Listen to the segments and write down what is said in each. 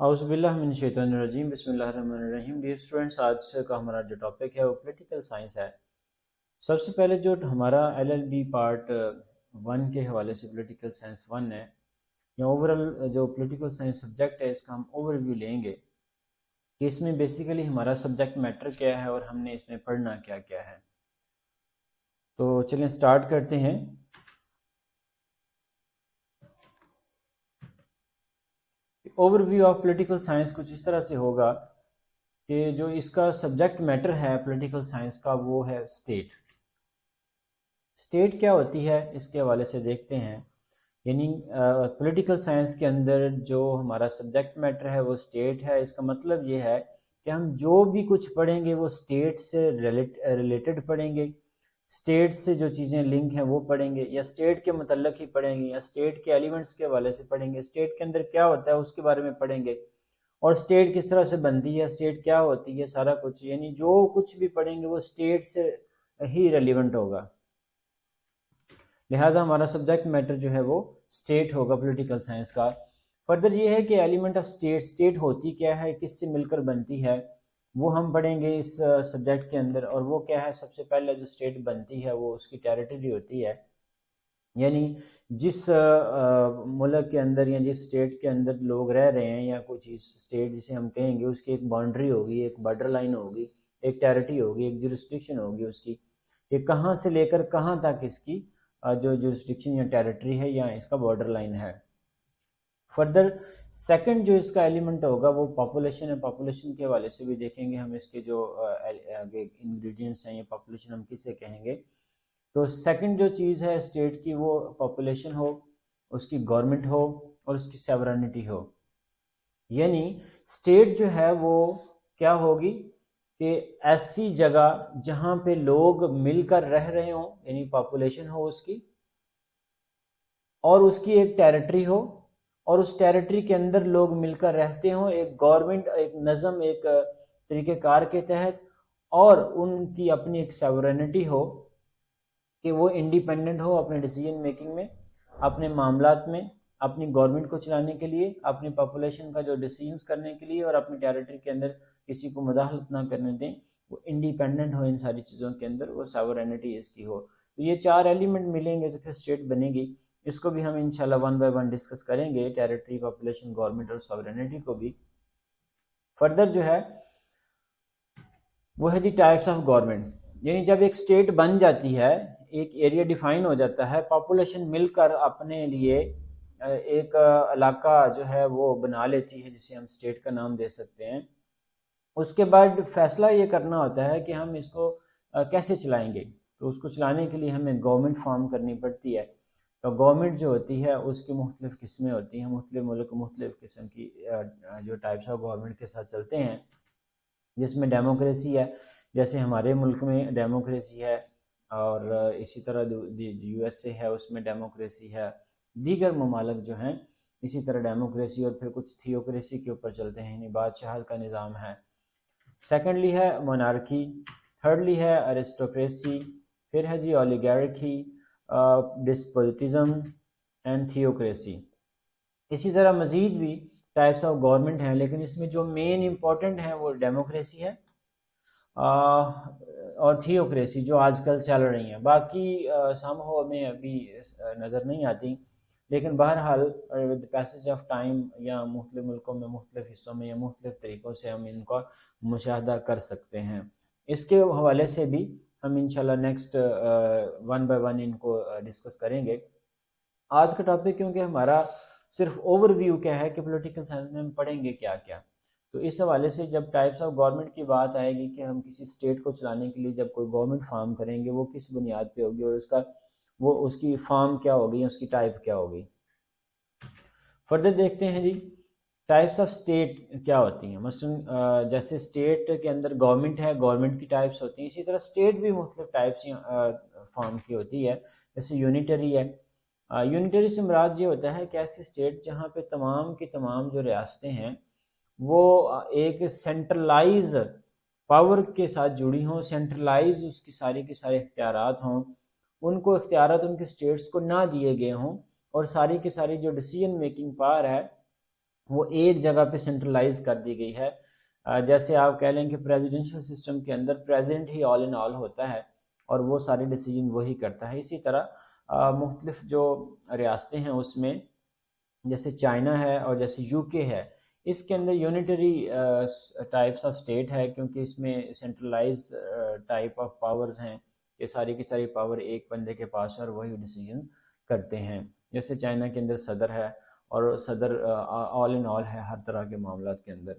اعوذ باللہ من الشیطان الرجیم، بسم اللہ الرحمن الرحیم۔ ڈیئر اسٹوڈنٹس، آج کا ہمارا جو ٹاپک ہے وہ پولیٹیکل سائنس ہے۔ سب سے پہلے جو ہمارا ایل ایل بی پارٹ 1 کے حوالے سے پولیٹیکل سائنس 1 ہے یا اوورال جو پولیٹیکل سائنس سبجیکٹ ہے، اس کا ہم اوور ویو لیں گے کہ اس میں بیسیکلی ہمارا سبجیکٹ میٹر کیا ہے اور ہم نے اس میں پڑھنا کیا کیا ہے۔ تو چلیں سٹارٹ کرتے ہیں۔ Overview of political science کچھ اس طرح سے ہوگا کہ جو اس کا سبجیکٹ میٹر ہے پولیٹیکل سائنس کا وہ ہے اسٹیٹ۔ اسٹیٹ کیا ہوتی ہے اس کے حوالے سے دیکھتے ہیں، یعنی پولیٹیکل سائنس کے اندر جو ہمارا سبجیکٹ میٹر ہے وہ اسٹیٹ ہے۔ اس کا مطلب یہ ہے کہ ہم جو بھی کچھ پڑھیں گے وہ اسٹیٹ سے ریلیٹڈ پڑھیں گے، اسٹیٹ سے جو چیزیں لنک ہیں وہ پڑھیں گے، یا اسٹیٹ کے متعلق ہی پڑھیں گے، یا اسٹیٹ کے ایلیمنٹس کے حوالے سے پڑھیں گے، اسٹیٹ کے اندر کیا ہوتا ہے اس کے بارے میں پڑھیں گے، اور اسٹیٹ کس طرح سے بنتی ہے، اسٹیٹ کیا ہوتی ہے، سارا کچھ، یعنی جو کچھ بھی پڑھیں گے وہ اسٹیٹ سے ہی ریلیونٹ ہوگا۔ لہٰذا ہمارا سبجیکٹ میٹر جو ہے وہ اسٹیٹ ہوگا پولیٹیکل سائنس کا۔ فردر یہ ہے کہ ایلیمنٹ آف اسٹیٹ، اسٹیٹ ہوتی کیا ہے، کس سے مل کر بنتی ہے، وہ ہم پڑھیں گے اس سبجیکٹ کے اندر۔ اور وہ کیا ہے، سب سے پہلے جو اسٹیٹ بنتی ہے وہ اس کی ٹیریٹری ہوتی ہے، یعنی جس ملک کے اندر یا جس اسٹیٹ کے اندر لوگ رہ رہے ہیں، یا کوئی چیز اسٹیٹ جسے ہم کہیں گے، اس کی ایک باؤنڈری ہوگی، ایک بارڈر لائن ہوگی، ایک ٹیریٹری ہوگی، ایک جورسڈکشن ہوگی اس کی، کہ کہاں سے لے کر کہاں تک اس کی جو جورسڈکشن یا ٹیریٹری ہے یا اس کا بارڈر لائن ہے۔ فردر سیکنڈ جو اس کا ایلیمنٹ ہوگا وہ پاپولیشن ہے۔ پاپولیشن کے حوالے سے بھی دیکھیں گے ہم اس کے جو انگریڈینٹس ہیں، یہ پاپولیشن ہم کسے کہیں گے۔ تو سیکنڈ جو چیز ہے اسٹیٹ کی وہ پاپولیشن ہو، اس کی گورنمنٹ ہو اور اس کی سیورنٹی ہو، یعنی اسٹیٹ جو ہے وہ کیا ہوگی کہ ایسی جگہ جہاں پہ لوگ مل کر رہ رہے ہوں، یعنی پاپولیشن ہو اس کی، اور اس کی ایک ٹیریٹری ہو، اور اس ٹیریٹری کے اندر لوگ مل کر رہتے ہوں ایک گورنمنٹ، ایک نظم، ایک طریقہ کار کے تحت، اور ان کی اپنی ایک سیورنٹی ہو کہ وہ انڈیپینڈنٹ ہو اپنے ڈیسیجن میکنگ میں، اپنے معاملات میں، اپنی گورنمنٹ کو چلانے کے لیے، اپنی پاپولیشن کا جو ڈیسیجنز کرنے کے لیے، اور اپنی ٹیریٹری کے اندر کسی کو مداخلت نہ کرنے دیں، وہ انڈیپینڈنٹ ہو ان ساری چیزوں کے اندر، وہ سیورنٹی اس کی ہو۔ تو یہ چار ایلیمنٹ ملیں گے تو پھر اسٹیٹ بنے گی۔ اس کو بھی ہم انشاءاللہ 1 بائی 1 ڈسکس کریں گے، ٹیریٹری، پاپولیشن، گورنمنٹ اور سیورنٹی کو بھی۔ فردر جو ہے وہ ہے دی ٹائپس آف گورنمنٹ، یعنی جب ایک اسٹیٹ بن جاتی ہے، ایک ایریا ڈیفائن ہو جاتا ہے، پاپولیشن مل کر اپنے لیے ایک علاقہ جو ہے وہ بنا لیتی ہے جسے ہم اسٹیٹ کا نام دے سکتے ہیں۔ اس کے بعد فیصلہ یہ کرنا ہوتا ہے کہ ہم اس کو کیسے چلائیں گے۔ تو اس کو چلانے کے لیے ہمیں گورنمنٹ فارم کرنی پڑتی ہے۔ تو گورنمنٹ جو ہوتی ہے اس کی مختلف قسمیں ہوتی ہیں، مختلف ملک مختلف قسم کی جو ٹائپس آف گورنمنٹ کے ساتھ چلتے ہیں، جس میں ڈیموکریسی ہے، جیسے ہمارے ملک میں ڈیموکریسی ہے، اور اسی طرح یو ایس اے ہے، اس میں ڈیموکریسی ہے، دیگر ممالک جو ہیں اسی طرح ڈیموکریسی، اور پھر کچھ تھیوکریسی کے اوپر چلتے ہیں، یعنی بادشاہت کا نظام ہے۔ سیکنڈلی ہے مونارکی، تھرڈلی ہے ایرسٹوکریسی، پھر ہے جی اولیگارکی، ڈسپوٹزم اینڈ تھیوکریسی۔ اسی طرح مزید بھی ٹائپس آف گورنمنٹ ہیں، لیکن اس میں جو مین امپورٹنٹ ہیں وہ ڈیموکریسی ہے اور تھیوکریسی جو آج کل چل رہی ہیں، باقی سم ہو میں ابھی نظر نہیں آتی، لیکن بہرحال ود پیسج آف ٹائم یا مختلف ملکوں میں، مختلف حصوں میں، یا مختلف طریقوں سے ہم ان کا مشاہدہ کر سکتے ہیں۔ اس کے حوالے سے بھی ہم انشاءاللہ نیکسٹ 1 بائی 1 ان کو ڈسکس کریں گے۔ آج کا ٹاپک کیونکہ ہمارا صرف اوور ویو کیا ہے کہ پولیٹیکل سائنس میں ہم پڑھیں گے کیا کیا، تو اس حوالے سے جب ٹائپس آف گورنمنٹ کی بات آئے گی کہ ہم کسی اسٹیٹ کو چلانے کے لیے جب کوئی گورنمنٹ فارم کریں گے وہ کس بنیاد پہ ہوگی، اور اس کی فارم کیا ہوگی، اس کی ٹائپ کیا ہوگی۔ فردر دیکھتے ہیں جی ٹائپس آف اسٹیٹ کیا ہوتی ہیں۔ مثلا جیسے اسٹیٹ کے اندر گورنمنٹ ہے، گورنمنٹ کی ٹائپس ہوتی ہیں، اسی طرح اسٹیٹ بھی مختلف ٹائپس فارم کی ہوتی ہے۔ جیسے یونیٹری ہے، یونیٹری سے مراد یہ ہوتا ہے کہ ایسی اسٹیٹ جہاں پہ تمام کی تمام جو ریاستیں ہیں وہ ایک سینٹرلائز پاور کے ساتھ جڑی ہوں، سینٹرلائز اس کی ساری کے سارے اختیارات ہوں، ان کو اختیارات ان کے اسٹیٹس کو نہ دیے گئے ہوں، اور ساری کی ساری جو ڈیسیجن میکنگ پاور ہے وہ ایک جگہ پہ سینٹرلائز کر دی گئی ہے. جیسے آپ کہہ لیں کہ پریزیڈنشل سسٹم کے اندر پریزیڈنٹ ہی آل ان آل ہوتا ہے اور وہ سارے ڈیسیجن وہی کرتا ہے. اسی طرح مختلف جو ریاستیں ہیں اس میں جیسے چائنا ہے اور جیسے یو کے ہے، اس کے اندر یونیٹری ٹائپس آف اسٹیٹ ہے، کیونکہ اس میں سینٹرلائز ٹائپ آف پاورز ہیں کہ ساری کی ساری پاور ایک بندے کے پاس ہے اور وہی ڈیسیجن کرتے ہیں. جیسے چائنا کے اندر صدر ہے اور صدر آل ان آل ہے ہر طرح کے معاملات کے اندر.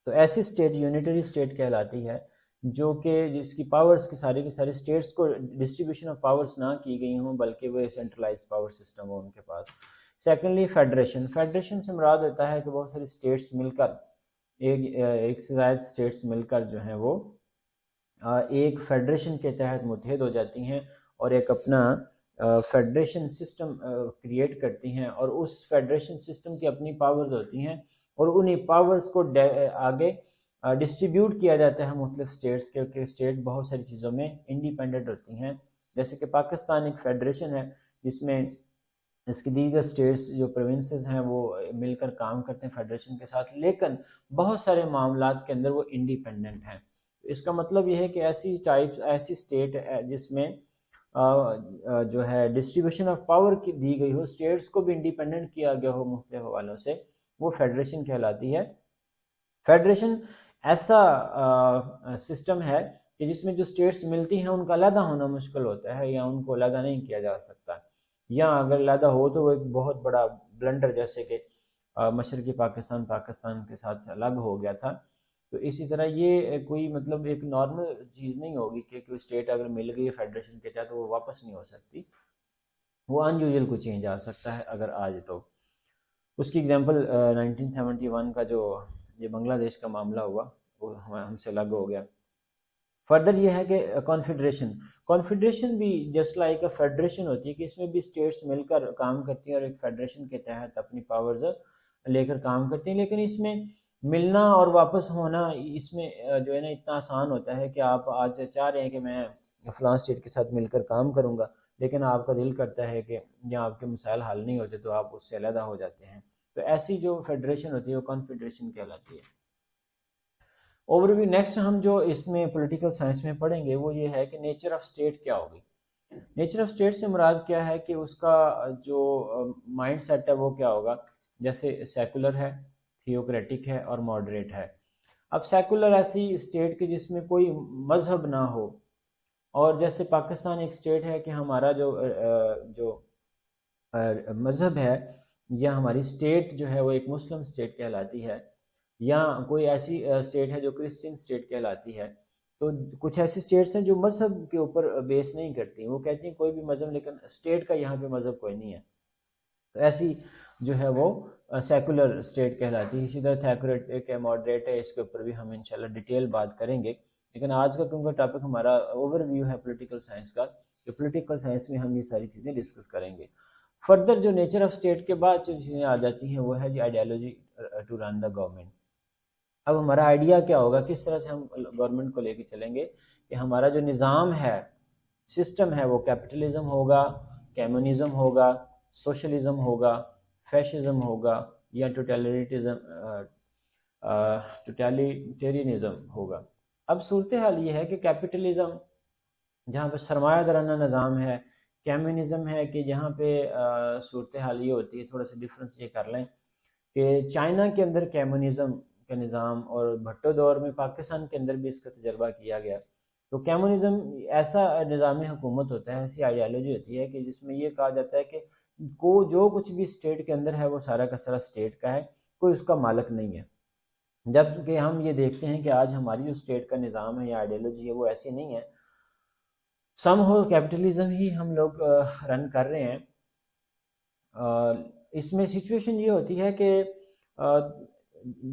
تو ایسی اسٹیٹ یونیٹری اسٹیٹ کہلاتی ہے جو کہ جس کی پاورز کی ساری اسٹیٹس کو ڈسٹریبیوشن آف پاورز نہ کی گئی ہوں بلکہ وہ سینٹرلائز پاور سسٹم ہو ان کے پاس. Secondly federation. فیڈریشن سے مراد ہوتا ہے کہ بہت ساری اسٹیٹس مل کر ایک سے زائد اسٹیٹس مل کر جو ہیں وہ ایک فیڈریشن کے تحت متحد ہو جاتی ہیں اور ایک اپنا فیڈریشن سسٹم کریٹ کرتی ہیں اور اس فیڈریشن سسٹم کی اپنی پاورز ہوتی ہیں اور انہی پاورز کو آگے ڈسٹریبیوٹ کیا جاتا ہے مختلف اسٹیٹس کے، کہ اسٹیٹ بہت ساری چیزوں میں انڈیپینڈنٹ ہوتی ہیں. جیسے کہ پاکستان ایک فیڈریشن ہے جس میں اس کی دیگر اسٹیٹس جو پروونسز ہیں وہ مل کر کام کرتے ہیں فیڈریشن کے ساتھ، لیکن بہت سارے معاملات کے اندر وہ انڈیپینڈنٹ ہیں. اس کا مطلب یہ ہے کہ ایسی اسٹیٹ جس میں جو ہے ڈسٹریبیوشن آف پاور کی دی گئی ہو، اسٹیٹس کو بھی انڈیپینڈنٹ کیا گیا ہو مختلف حوالوں سے، وہ فیڈریشن کہلاتی ہے. فیڈریشن ایسا سسٹم ہے کہ جس میں جو اسٹیٹس ملتی ہیں ان کا علیحدہ ہونا مشکل ہوتا ہے یا ان کو علیحدہ نہیں کیا جا سکتا، یا اگر علیحدہ ہو تو وہ ایک بہت بڑا بلنڈر، جیسے کہ مشرقی پاکستان کے ساتھ الگ ہو گیا تھا. تو اسی طرح یہ کوئی مطلب ایک نارمل چیز نہیں ہوگی کہ کوئی اسٹیٹ اگر مل گئی فیڈریشن کے تحت تو وہ واپس نہیں ہو سکتی، وہ ان یوزل کو چینج آ سکتا ہے اگر آج. تو اس کی اگزامپل 1971 کا جو یہ بنگلہ دیش کا معاملہ ہوا وہ ہم سے الگ ہو گیا. فردر یہ ہے کہ کانفیڈریشن بھی جسٹ لائک اے فیڈریشن ہوتی ہے کہ اس میں بھی اسٹیٹس مل کر کام کرتی ہیں اور ایک فیڈریشن کے تحت اپنی پاورز لے کر کام کرتی ہیں، لیکن اس میں ملنا اور واپس ہونا اس میں جو ہے نا اتنا آسان ہوتا ہے کہ آپ آج چاہ رہے ہیں کہ میں فلاں اسٹیٹ کے ساتھ مل کر کام کروں گا، لیکن آپ کا دل کرتا ہے کہ جہاں آپ کے مسائل حل نہیں ہوتے تو آپ اس سے علیحدہ ہو جاتے ہیں. تو ایسی جو فیڈریشن ہوتی ہے وہ کانفیڈریشن کہلاتی ہے. اوور ویو نیکسٹ ہم جو اس میں پولیٹیکل سائنس میں پڑھیں گے وہ یہ ہے کہ نیچر آف اسٹیٹ کیا ہوگی. نیچر آف اسٹیٹ سے مراد کیا ہے کہ اس کا جو مائنڈ سیٹ ہے وہ کیا ہوگا. جیسے سیکولر ہے، تھیوکریٹک ہے اور ماڈریٹ ہے. اب سیکولر ایسی اسٹیٹ کی جس میں کوئی مذہب نہ ہو، اور جیسے پاکستان ایک اسٹیٹ ہے کہ ہمارا جو مذہب ہے یا ہماری اسٹیٹ جو ہے وہ ایک مسلم اسٹیٹ کہلاتی ہے، یا کوئی ایسی اسٹیٹ ہے جو کرسچن اسٹیٹ کہلاتی ہے. تو کچھ ایسی اسٹیٹس ہیں جو مذہب کے اوپر بیس نہیں کرتی، وہ کہتی ہیں کوئی بھی مذہب، لیکن اسٹیٹ کا یہاں پہ مذہب کوئی نہیں ہے. تو ایسی جو ہے وہ سیکولر اسٹیٹ کہلاتی ہے. اسی طرح تھیوکریٹک ہے، ماڈریٹ ہے، اس کے اوپر بھی ہم انشاءاللہ ڈیٹیل بات کریں گے. لیکن آج کا کیونکہ ٹاپک ہمارا اوور ویو ہے پولیٹیکل سائنس کا، تو پولیٹیکل سائنس میں ہم یہ ساری چیزیں ڈسکس کریں گے. فردر جو نیچر آف اسٹیٹ کے بعد جو چیزیں آ جاتی ہیں وہ ہے جی ideology to run the government. اب ہمارا آئیڈیا کیا ہوگا، کس طرح سے ہم گورنمنٹ کو لے کے چلیں گے کہ ہمارا جو نظام ہے، سسٹم ہے، وہ کیپٹلزم ہوگا، کمیونزم ہوگا، سوشلزم ہوگا، فیشزم ہوگا یا ٹوٹیلیٹیرینزم ہوگا. اب صورتحال یہ ہے کہ کیپٹلزم جہاں پہ سرمایہ دارانہ نظام ہے، کمیونزم ہے کہ جہاں پہ صورتحال یہ ہوتی ہے، تھوڑا سا ڈفرینس یہ کر لیں کہ چائنا کے اندر کمیونزم کا نظام اور بھٹو دور میں پاکستان کے اندر بھی اس کا تجربہ کیا گیا. تو کمیونزم ایسا نظام حکومت ہوتا ہے، ایسی آئیڈیالوجی ہوتی ہے کہ جس میں یہ کہا جاتا ہے کہ جو کچھ بھی اسٹیٹ کے اندر ہے وہ سارا کا سارا اسٹیٹ کا ہے، کوئی اس کا مالک نہیں ہے. جبکہ ہم یہ دیکھتے ہیں کہ آج ہماری جو اسٹیٹ کا نظام ہے یا آئیڈیالوجی ہے وہ ایسی نہیں ہے. سم ہو کیپٹلزم ہی ہم لوگ رن کر رہے ہیں. اس میں سچویشن یہ ہوتی ہے کہ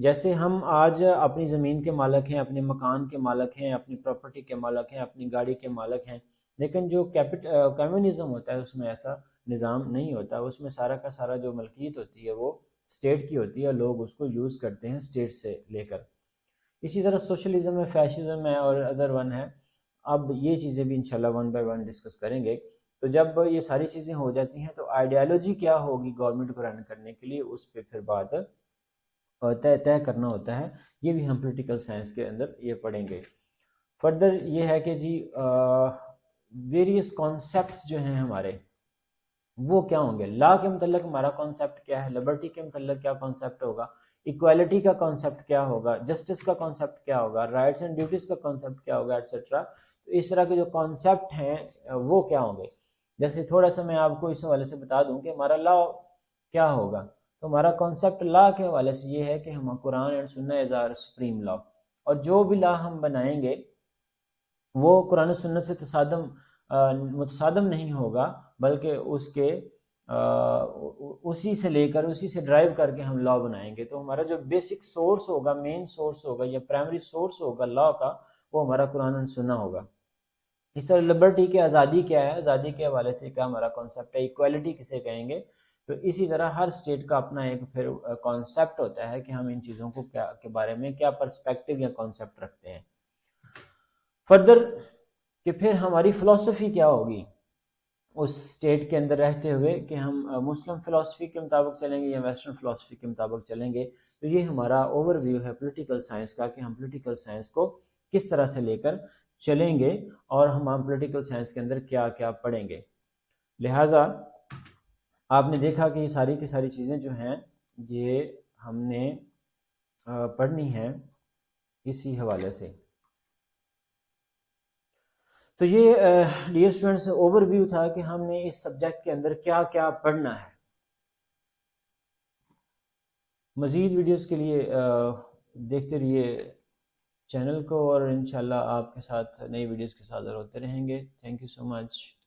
جیسے ہم آج اپنی زمین کے مالک ہیں، اپنے مکان کے مالک ہیں، اپنی پراپرٹی کے مالک ہیں، اپنی گاڑی کے مالک ہیں، لیکن جو کمیونزم ہوتا ہے اس میں ایسا نظام نہیں ہوتا. اس میں سارا کا سارا جو ملکیت ہوتی ہے وہ اسٹیٹ کی ہوتی ہے، لوگ اس کو یوز کرتے ہیں اسٹیٹ سے لے کر. اسی طرح سوشلزم ہے، فیشزم ہے اور ادر ون ہے. اب یہ چیزیں بھی انشاءاللہ ون بائی ون ڈسکس کریں گے. تو جب یہ ساری چیزیں ہو جاتی ہیں تو آئیڈیالوجی کیا ہوگی گورنمنٹ کو رن کرنے کے لیے، اس پہ پھر بات طے کرنا ہوتا ہے، یہ بھی ہم پولیٹیکل سائنس کے اندر یہ پڑھیں گے۔ فردر یہ ہے کہ جی ویریس کانسیپٹس جو ہیں ہمارے وہ کیا ہوں گے، لا کے متعلق ہمارا کانسیپٹ کیا ہے، لبرٹی کے متعلق کیا کانسیپٹ ہوگا، ایکوالٹی کا کانسیپٹ کیا ہوگا، جسٹس کا کانسیپٹ کیا ہوگا، رائٹس اینڈ ڈیوٹیز کا کانسیپٹ کیا ہوگا، ایٹسٹرا۔ تو اس طرح کے جو کانسیپٹ ہیں وہ کیا ہوں گے۔ جیسے تھوڑا سا میں آپ کو اس حوالے سے بتا دوں کہ ہمارا لا کیا ہوگا، تو ہمارا کانسیپٹ لا کے حوالے سے یہ ہے کہ ہم قرآن اینڈ سنہ از آور سپریم لا، اور جو بھی لا ہم بنائیں گے وہ قرآن و سنت سے متصادم نہیں ہوگا، بلکہ اس کے اسی سے لے کر اسی سے ڈرائیو کر کے ہم لا بنائیں گے۔ تو ہمارا جو بیسک سورس ہوگا، مین سورس ہوگا یا پرائمری سورس ہوگا لا کا، وہ ہمارا قرآن و سنہ ہوگا۔ اس طرح لبرٹی کی آزادی کیا ہے، آزادی کے حوالے سے کیا ہمارا کانسیپٹ ہے، ایکوالٹی کسے کہیں گے۔ تو اسی طرح ہر اسٹیٹ کا اپنا ایک پھر کانسیپٹ ہوتا ہے کہ ہم ان چیزوں کو کیا کے بارے میں کیا پرسپیکٹو یا کانسیپٹ رکھتے ہیں۔ فردر کہ پھر ہماری فلسفی کیا ہوگی اس اسٹیٹ کے اندر رہتے ہوئے، کہ ہم مسلم فلسفی کے مطابق چلیں گے یا ویسٹرن فلسفی کے مطابق چلیں گے۔ تو یہ ہمارا اوور ویو ہے پولیٹیکل سائنس کا، کہ ہم پولیٹیکل سائنس کو کس طرح سے لے کر چلیں گے اور ہم پولیٹیکل سائنس کے اندر کیا کیا پڑھیں گے۔ لہٰذا آپ نے دیکھا کہ یہ ساری کی ساری چیزیں جو ہیں یہ ہم نے پڑھنی ہیں اسی حوالے سے۔ تو یہ ڈیئر اسٹوڈنٹس اوور ویو تھا کہ ہم نے اس سبجیکٹ کے اندر کیا کیا پڑھنا ہے۔ مزید ویڈیوز کے لیے دیکھتے رہیے چینل کو، اور انشاءاللہ آپ کے ساتھ نئی ویڈیوز کے ساتھ ضرور ہوتے رہیں گے۔ Thank you so much.